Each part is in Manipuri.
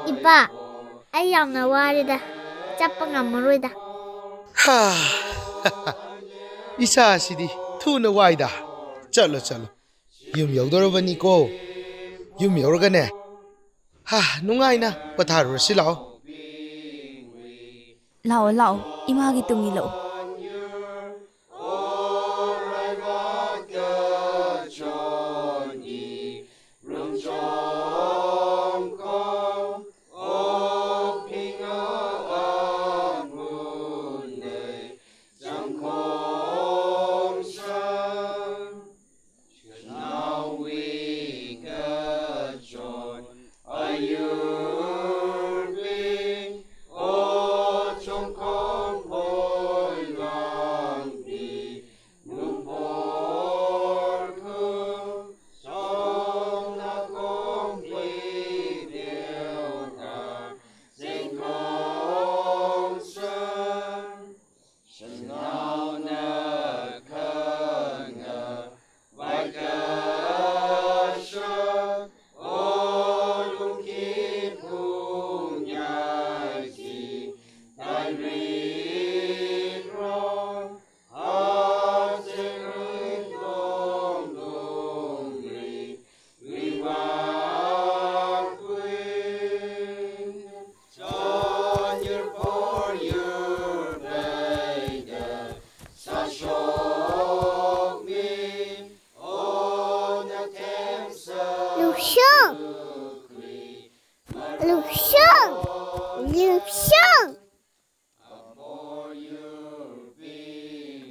Ipa, ay yamna warida. Chappa ngammaroida. Ha. Isa sidi thuna waida. Chalo chalo. Yum yaudorabani ko. Yum yauragane. Ha, nungaina patharurasi lao. Lao lao, imagi tungi lao.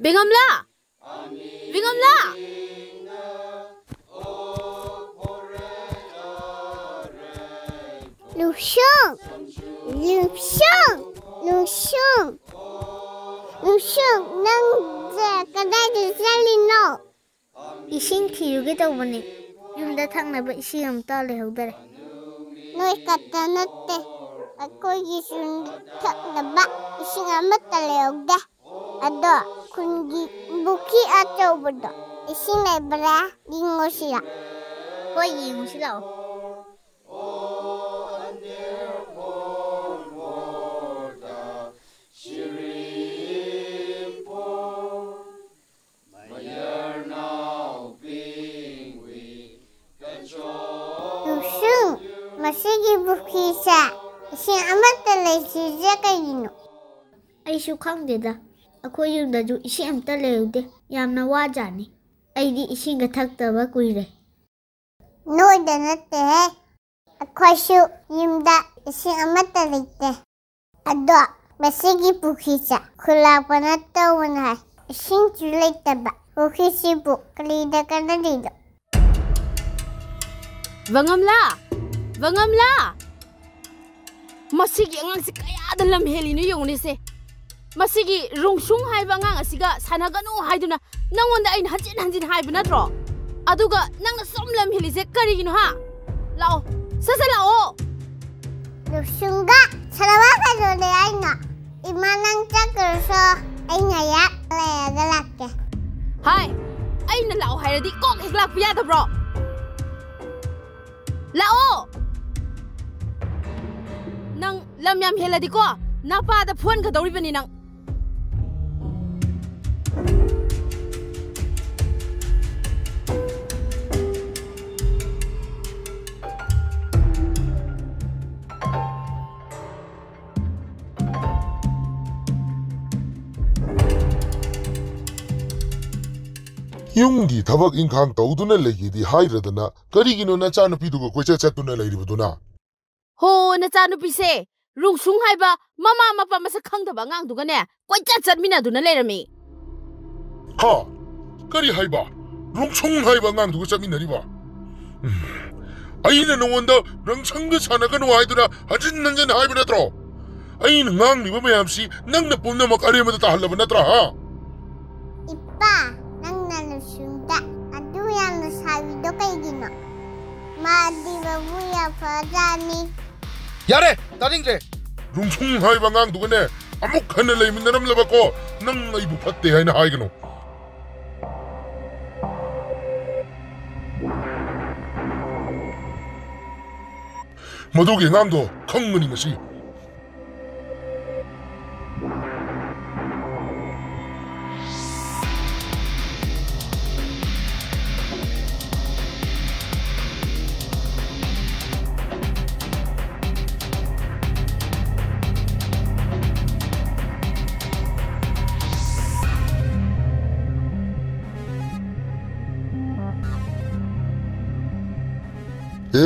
Bingamla! Bingamla! Lushung! Lushung! Lushung! Lushung! Nang kadai de salino. Ising thiyuge tawbani. Yumda thaknaba ising amta lehawdare. Noi katanatte. Akogi sun thaknaba ising amata lehawda. Ado kungi buki achawbada. Ising naibara yingosila. Hoy yingosila. Lushung, masigi buki sa. Ising amata lehawda kayino. Ay sukang deda. Ako yung dadu ising amta lehawde. Yamna wajani. Ay di ising gathagtaba kuire. Noi da natte hai. Ako shu yumda ising amata lehte. Ado masigi bukisa. Kulapa natta wanai. Ising chulaitaba. Bukisi bu kalida kanadida. Vangamla! Vangamla! Masigi angang si kaya dalam helino yung nise. Masigi rungsung haiba ngang asiga sanaganu haiduna nangonda ain hanjin haiba natro. Aduga nangna somlam hilise karigino ha. Lao, sasa lao. Rungsunga salawa dole aina. Imanang chakurso aina ya galake. Hai, aina lao hairadi kok iglak piya ta bro. Lao. Nang lamyam heladi ko napa da phone ka dawri bani nang. Yunggi tabak ingkang tawduna lagi di hairadana karigino na chanu pidugo koicha chatuna lairibuduna. Ho na chanu pise rungsung haiba mama mapa masa khangdaba ngang duga ne koicha chatmina duna leirami. Ha, kari haiba rungsung haiba ngang duga chatminariba. Aina nongonda rungsungga sanaganu haiduna hajin nanjan haiba natro. Aina ngang liba mayamsi nangna pumna makariyamada tahallaba natra ha. Ipa. Sunda, aduh yang nasabi do kay gino. Madi babuya fadani. 야래 따링제 룽숭 하이바 ngang amuk hana laiminnaramlaba ko nang aibu fatte haina haigano madugi ngamdo khangmani masi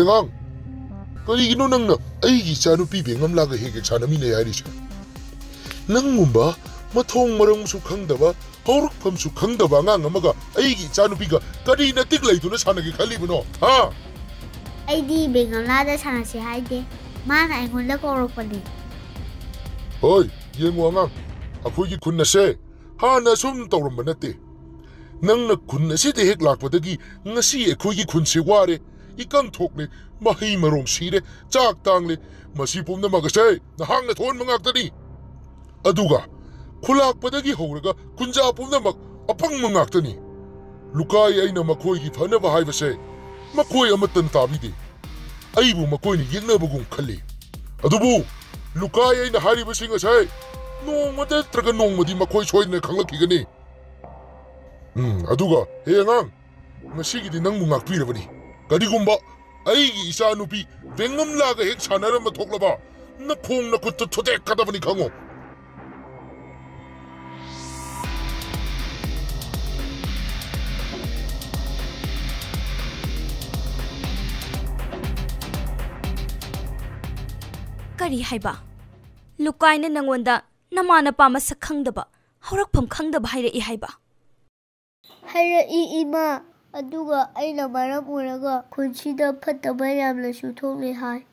Ngang, karigino nang na aigi chanupi bengam laga hege chanamine yarisha. Nang mumba mathong marang su khangdaba hauruk pham su khangdaba ngang amaga aigi chanupi ga karina tiklai tuna sanagi khalibno ha. Aidi bengam lada sanasi haide. Mana aingon la korokpani. Hoy, yengo ngang. Akhoigi khunna se hana sum tawramba natte. Nang na khunna se de hek lakpadagi ngasi akhoigi khun se ware. Ikang thokne mahi marong sire chak tangle masi pumna magase nahang na thon mangak tani aduga khulak padagi horaga kunja pumna mag apang mangak tani lukai aina makoi gi phana ba haibase makoi amatan tabide aibu makoi ni yengna bagum khali adubu lukai aina hari basinga sai nong mata traga nong madi makoi soidne khanglaki gani aduga he ngang ngasi gi nang mungak pirabani Kadigumba, aigi isa nupi, bengam laga hek sanara mathoklaba, na khong na kutta thotek kadabani khango. Kari haiba, lukai na nangwanda namana pa masak khangdaba, haurakpham khangdaba haira I haiba. Haira ima. Aduga aina maram uraga kunchida phattaba yamla su thokle hai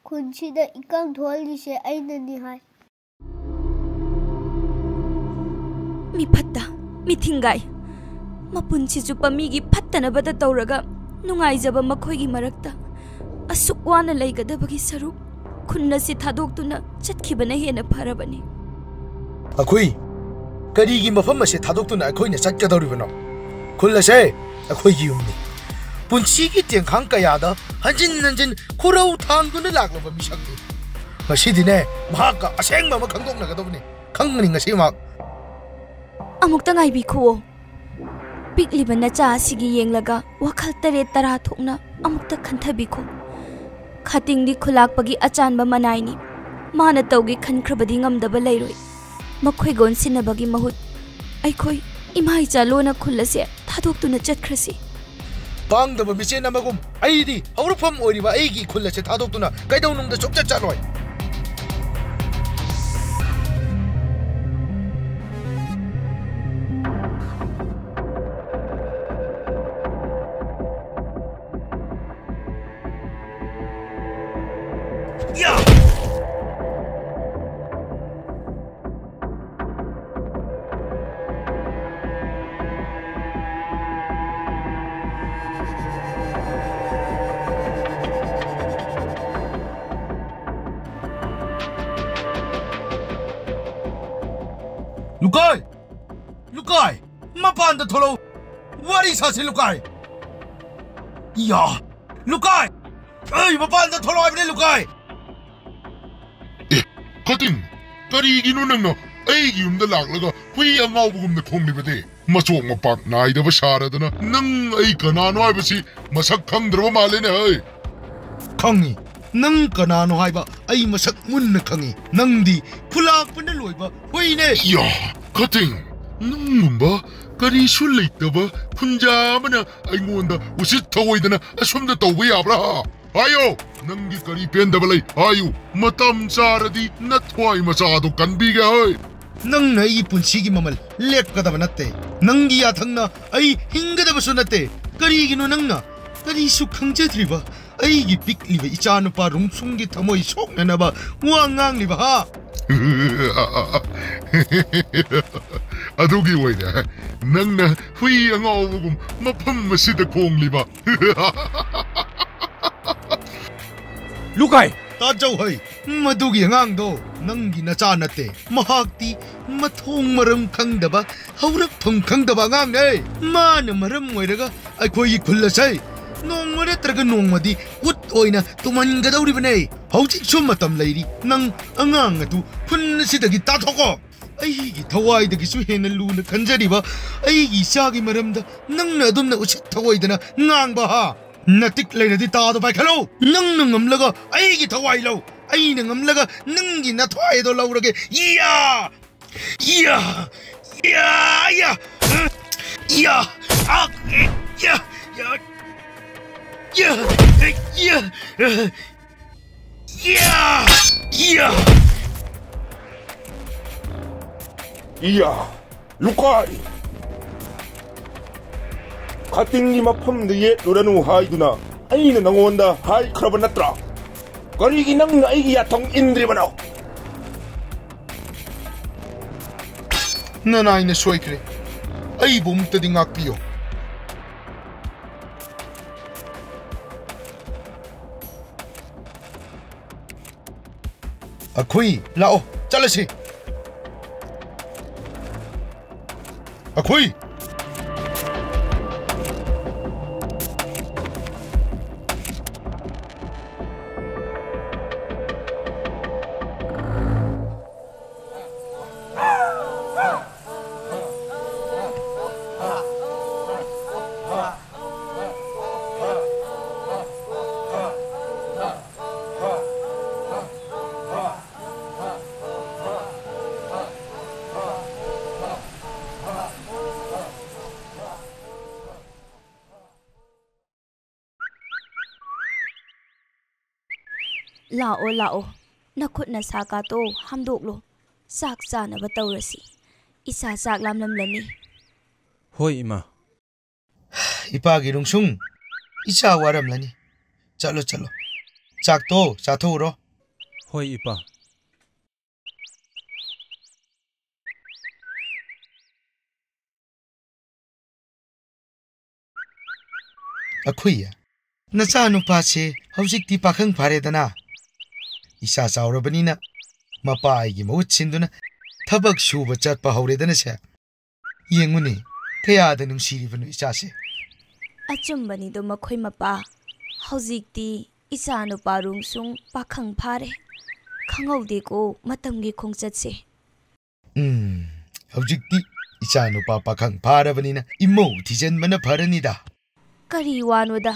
kunchida ikang tholi se aina ni hai mi phatta mi thingai mapunchi chupa mi gi phattana bada tawraga nungai jaba makhoi gi marakta asuk wana leigadabagi saruk khunna si thadok-tuna chatkhibana hena pharabani akhoi karigi mafam ase thadok-tuna akhoi na chatkadoribano khulase akhoi gi umni punchi gi tengkhang kayada hanjin nanjin khurau thangduna laklaba misakni masidine mahaka asengma ma khangdokna gadobni khangni ngasi ma amukta ngai bi khuo pikliba na cha sigi yenglaga wakhal tare tara thokna amukta khanthabi kho khating di khulakpagi achanba manaini mana tawgi khankrabadi ngamdaba leiroi makhoi gon sinabagi mahut aikhoi imai chalona khulase thadok-tuna chatkrasi bangdaba michen amagum aidi haurpham oiriba aigi khulase thadok-tuna kaidaunungda chokcha chaloi Lukai! Lukai! Mapanda tholo! Wari sasi Lukai! Ya! Lukai! Ay, mapanda tholo abne Lukai! Kating! Karigino nang na aigi umda laklaga hui angawbugum na khonglibade machok mapak naidaba saradana nang ai kanano haibasi masak khangdraba malene ai Khangi! Nang kanano haiba ay masak munna khangi nangdi khulakpana loiba hoine ya kating nangumba kari sulaitaba khunjamana aingonda usit thawoidana asumda tawba yabra ayo nangi kari pendaba lay ayu matam charadi nathwai machado kanbiga hoy nang na I punchigi mamal lepkadaba natte nangi yathangna ay hingadaba su natte karigino nangna kari su khangjedriba aigi pikliba ichanupa rungsungi thamoi soknanaba wa ngangliba ha adugi waida nangna hui angawbugum mapam masida kongliba Lukai ताजौ है मदुगी अंगांगदो नंगी नचा नते महाक्ति मथोंग मरम खंगदबा हौरक फम खंगदबा अंगांग ने मान मरम ओइरगा अखोई खुल्लसै नोंग नत्रग नोंगमदी उत ओइना तुमनगदौरिबने हौजिक सु मतम लैरी नंग अंगांग अदु खुन्नसिदगी ताथोको अईगी थवाइदगिसु हेन लून खंजरिबा अईगी इचागी मरमदा नंगना अदुमना उचित थवाइदना ngang ha natik leiradi taado pai khalo nang ngamlaga aigi thawai lo aina ngamlaga nangi na thwai do laurage ya ya ya ya ya ak ya ya ya ya ya ya iya lukai 카팅이 마펌드에 노래는 하이두나 아이는 낭원다 하이 크라바나트라 거리기 낭 아이기 야통 인드리바노 난 아이네 소이크레 아이 봄뜨디 악비요 아코이 라오 잘라시 아코이 लाओ लाओ नखुद नसाका तो हमदोक लो साक चानब तौरसी इसा चाक लामलमलनी होय इमा इपागी रुंगसुंग इचा वारमलनी चलो चलो चाक तो चाथोरो होय इपा अखुइया नचा नुपासे हौजिकती पाखंग फारेदना इसा चाउरबनिना मपाइगी महुत सिंदुना थबक सुबा चटपा हौरेदना से येंगुनी कयादा नुंसिरिबनु इचासे अचुंबनी दो मखोय मपा हौजिकती इसा नुपा रुंगसुंग पाखंग फारे खंगौदेको मतमगी खोंगचतसे हौजिकती इचा नुपा पाखंग फारबनिना इमौ थिजनबना फरनिदा करी वानोदा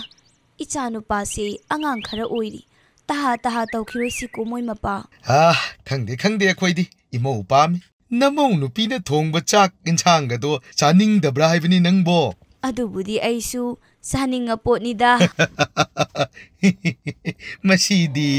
इचा नुपा से अंगांग खरा ओइरी ताहा ताहा तौखिरोसिको मोय मपा खंगदे खंगदे अखोइदी इमौ पामी नमौ नुपीना थोंगबा चाक इंसांगदो चानिंगदब्रा हाइबनी नंगबो अदुबुदी आइसु चानिंग पोटनिदा मसीदी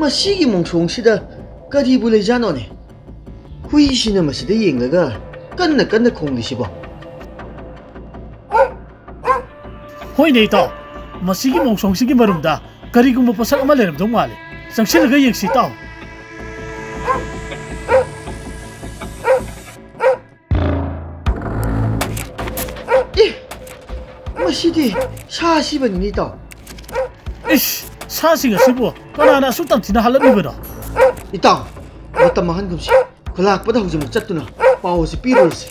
मसीगी मोंसोंसिदा करीबु लेजानोने हुईसिना मसिदा येंगलगा कन्ना कन्ना खोंगिसिबो होइने ताउ मसीगी मोंसोंसिगी मरुमदा करीगुम्बा पोसक अमा लेरमदौ माले संगसिलगा येंगसि ताउ मसिदी सासिबनिनि ताउ इश सासिंग असिबो कनाना सुतम थिना हालमिबनो इताउ मतम महनगुमसि खुलाकपदा हुजम चत्तुना पावसि पीरोलसि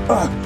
Ah!